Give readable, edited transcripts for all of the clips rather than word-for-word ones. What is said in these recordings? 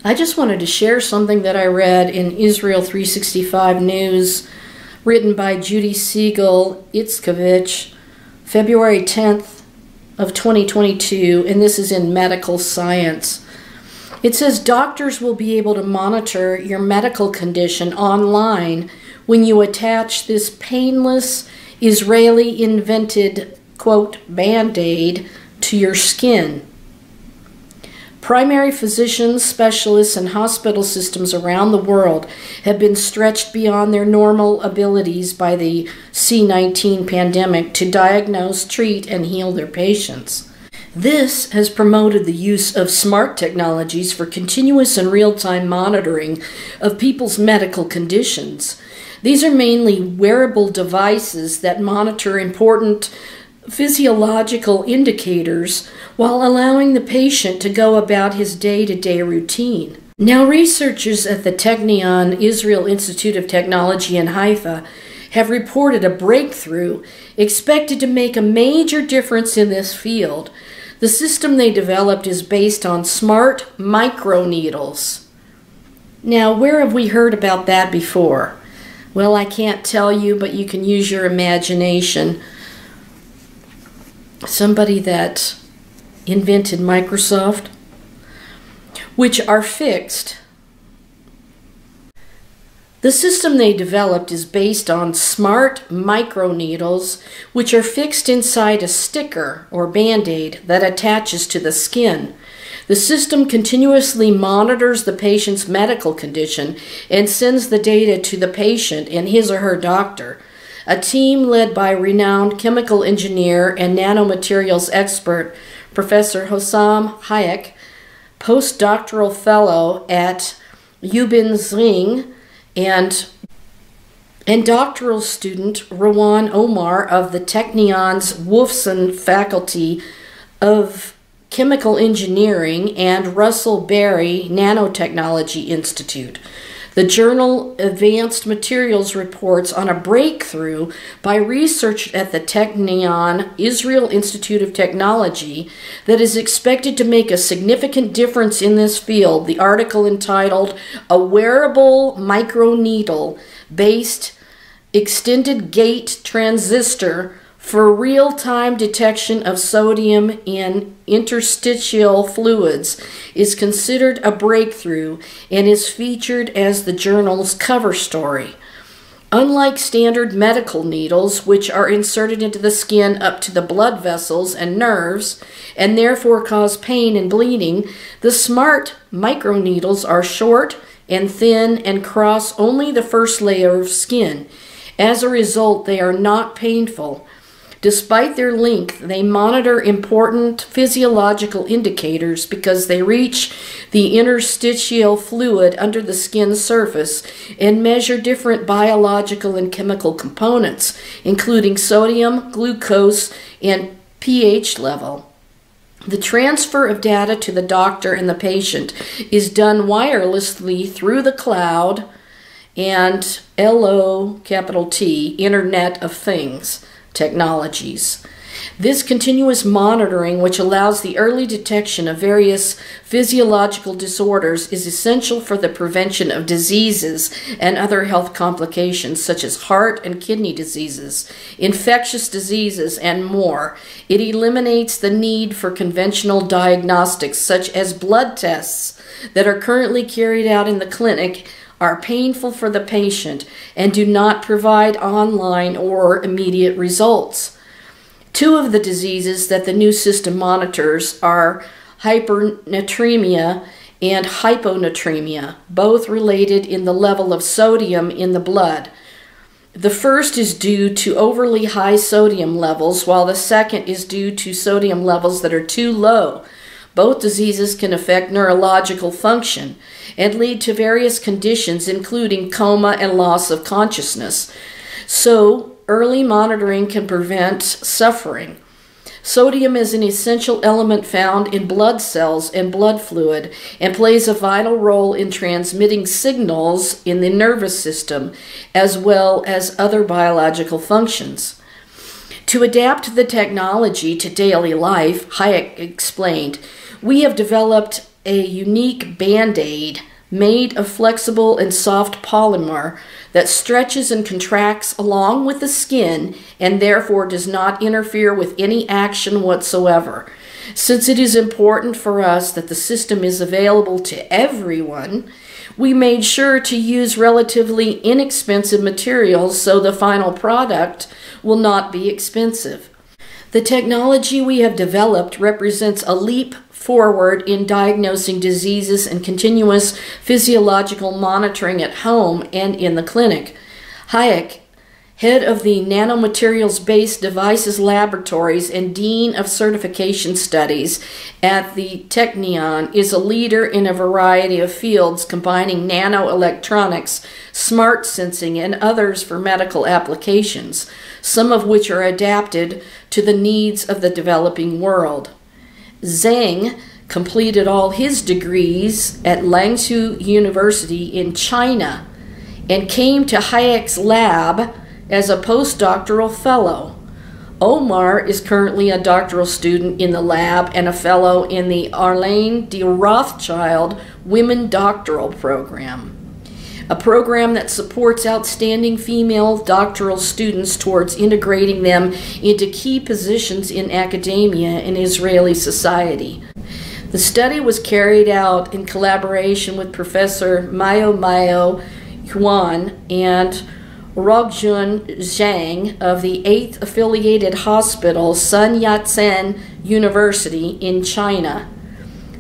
I just wanted to share something that I read in Israel 365 News, written by Judy Siegel-Itzkovich, February 10th of 2022, and this is in Medical Science. It says doctors will be able to monitor your medical condition online when you attach this painless Israeli-invented, quote, Bandaid to your skin. Primary physicians, specialists, and hospital systems around the world have been stretched beyond their normal abilities by the C-19 pandemic to diagnose, treat, and heal their patients. This has promoted the use of smart technologies for continuous and real-time monitoring of people's medical conditions. These are mainly wearable devices that monitor important physiological indicators while allowing the patient to go about his day-to-day routine. Now, researchers at the Technion Israel Institute of Technology in Haifa have reported a breakthrough expected to make a major difference in this field. The system they developed is based on smart microneedles. Now, where have we heard about that before? Well, I can't tell you, but you can use your imagination. Somebody that invented Microsoft, which are fixed. The system they developed is based on smart microneedles, which are fixed inside a sticker or Band-Aid that attaches to the skin. The system continuously monitors the patient's medical condition and sends the data to the patient and his or her doctor. A team led by renowned chemical engineer and nanomaterials expert, Professor HOSSAM, HAICK, postdoctoral fellow at Zring, and doctoral student Rowan Omar of the Technion's Wolfson Faculty of Chemical Engineering and Russell Berry Nanotechnology Institute. The journal Advanced Materials reports on a breakthrough by research at the Technion Israel Institute of Technology that is expected to make a significant difference in this field. The article entitled "A Wearable Microneedle-Based Extended Gate Transistor for Real-Time Detection of Sodium in Interstitial Fluids" is considered a breakthrough and is featured as the journal's cover story. Unlike standard medical needles, which are inserted into the skin up to the blood vessels and nerves, and therefore cause pain and bleeding, the smart microneedles are short and thin and cross only the first layer of skin. As a result, they are not painful. Despite their length, they monitor important physiological indicators because they reach the interstitial fluid under the skin's surface and measure different biological and chemical components, including sodium, glucose, and pH level. The transfer of data to the doctor and the patient is done wirelessly through the cloud and LOT, Internet of Things technologies. This continuous monitoring, which allows the early detection of various physiological disorders, is essential for the prevention of diseases and other health complications such as heart and kidney diseases, infectious diseases, and more. It eliminates the need for conventional diagnostics such as blood tests that are currently carried out in the clinic, are painful for the patient, and do not provide online or immediate results. Two of the diseases that the new system monitors are hypernatremia and hyponatremia, both related in the level of sodium in the blood. The first is due to overly high sodium levels, while the second is due to sodium levels that are too low. Both diseases can affect neurological function and lead to various conditions, including coma and loss of consciousness. So, early monitoring can prevent suffering. Sodium is an essential element found in blood cells and blood fluid and plays a vital role in transmitting signals in the nervous system as well as other biological functions. To adapt the technology to daily life, HAICK explained, we have developed a unique Bandaid made of flexible and soft polymer that stretches and contracts along with the skin and therefore does not interfere with any action whatsoever. Since it is important for us that the system is available to everyone, we made sure to use relatively inexpensive materials so the final product will not be expensive. The technology we have developed represents a leap forward in diagnosing diseases and continuous physiological monitoring at home and in the clinic. HAICK, head of the Nanomaterials-Based Devices Laboratories and Dean of Certification Studies at the Technion, is a leader in a variety of fields combining nanoelectronics, smart sensing, and others for medical applications, some of which are adapted to the needs of the developing world. Zhang completed all his degrees at Langzhou University in China and came to HAICK's lab as a postdoctoral fellow. Omar is currently a doctoral student in the lab and a fellow in the Arlene de Rothschild Women Doctoral Program, a program that supports outstanding female doctoral students towards integrating them into key positions in academia and Israeli society. The study was carried out in collaboration with Professor Mayo Yuan and Rogjun Zhang of the 8th affiliated hospital Sun Yat-sen University in China.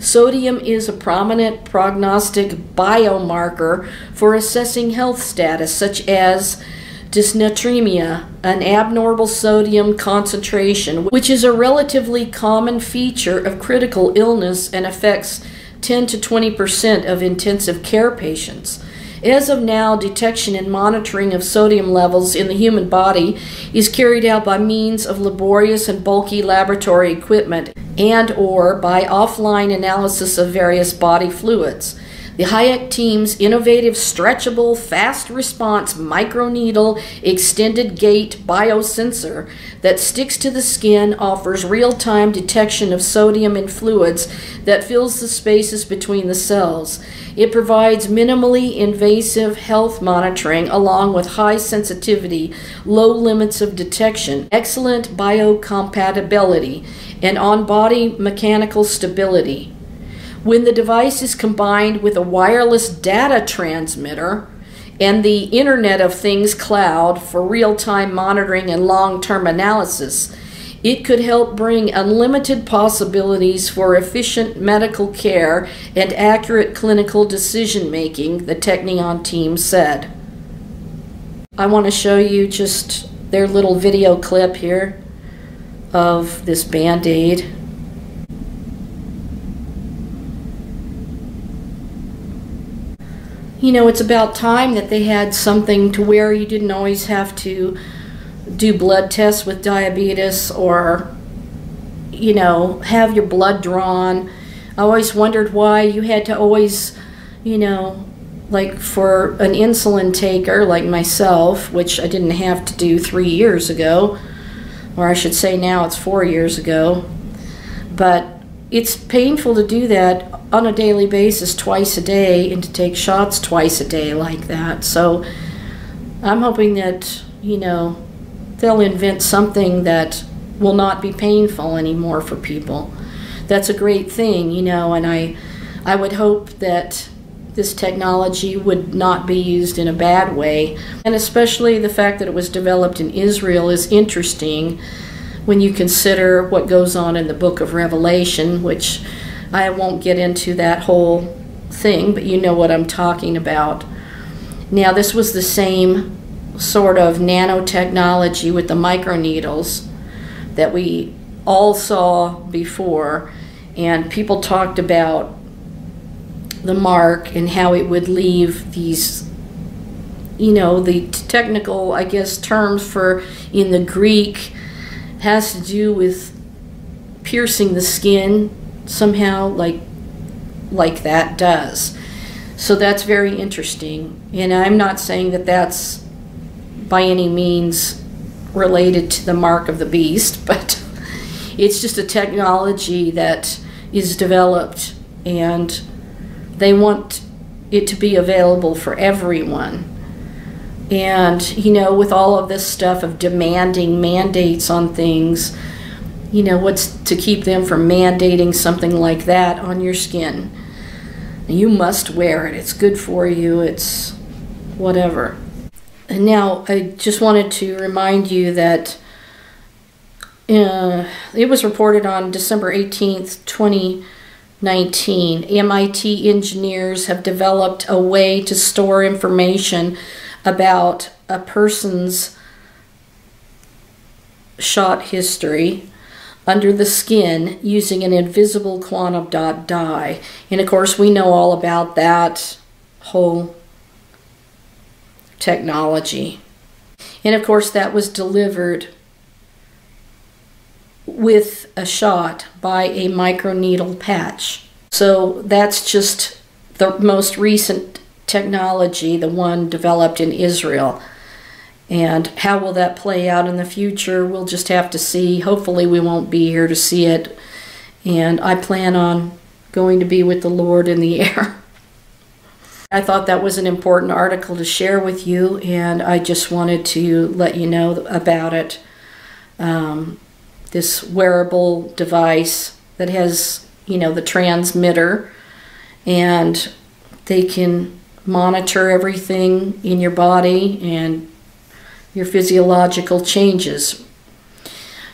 Sodium is a prominent prognostic biomarker for assessing health status such as dysnatremia, an abnormal sodium concentration, which is a relatively common feature of critical illness and affects 10 to 20% of intensive care patients. As of now, detection and monitoring of sodium levels in the human body is carried out by means of laborious and bulky laboratory equipment and/or by offline analysis of various body fluids. The HAICK team's innovative stretchable, fast response microneedle extended gate biosensor that sticks to the skin offers real-time detection of sodium in fluids that fills the spaces between the cells. It provides minimally invasive health monitoring along with high sensitivity, low limits of detection, excellent biocompatibility, and on-body mechanical stability. When the device is combined with a wireless data transmitter and the Internet of Things cloud for real-time monitoring and long-term analysis, it could help bring unlimited possibilities for efficient medical care and accurate clinical decision-making, the Technion team said. I want to show you just their little video clip here of this Bandaid. You know, it's about time that they had something to where you didn't always have to do blood tests with diabetes or, you know, have your blood drawn. I always wondered why you had to always, you know, like for an insulin taker like myself, which I didn't have to do 3 years ago, or I should say now it's 4 years ago, but it's painful to do that on a daily basis twice a day and to take shots twice a day like that. So I'm hoping that, you know, they'll invent something that will not be painful anymore for people. That's a great thing, you know, and I would hope that this technology would not be used in a bad way. And especially the fact that it was developed in Israel is interesting when you consider what goes on in the book of Revelation, which I won't get into that whole thing, but you know what I'm talking about. Now, this was the same sort of nanotechnology with the microneedles that we all saw before, and people talked about the mark and how it would leave these, you know, the technical, I guess, terms for in the Greek has to do with piercing the skin somehow, like that does. So that's very interesting, and I'm not saying that that's by any means related to the mark of the beast, but it's just a technology that is developed and they want it to be available for everyone. And, you know, with all of this stuff of demanding mandates on things, you know, what's to keep them from mandating something like that on your skin? You must wear it. It's good for you. It's whatever. And now I just wanted to remind you that it was reported on December 18th, 2019. MIT engineers have developed a way to store information about a person's shot history under the skin using an invisible quantum dot dye. And of course we know all about that whole technology. And of course that was delivered with a shot by a microneedle patch. So that's just the most recent technology, the one developed in Israel. And how will that play out in the future? We'll just have to see. Hopefully we won't be here to see it. And I plan on going to be with the Lord in the air. I thought that was an important article to share with you, and I just wanted to let you know about it. This wearable device that has, you know, the transmitter, and they can monitor everything in your body and your physiological changes.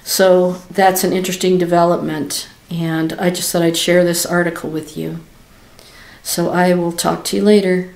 So that's an interesting development, and I just thought I'd share this article with you. So I will talk to you later.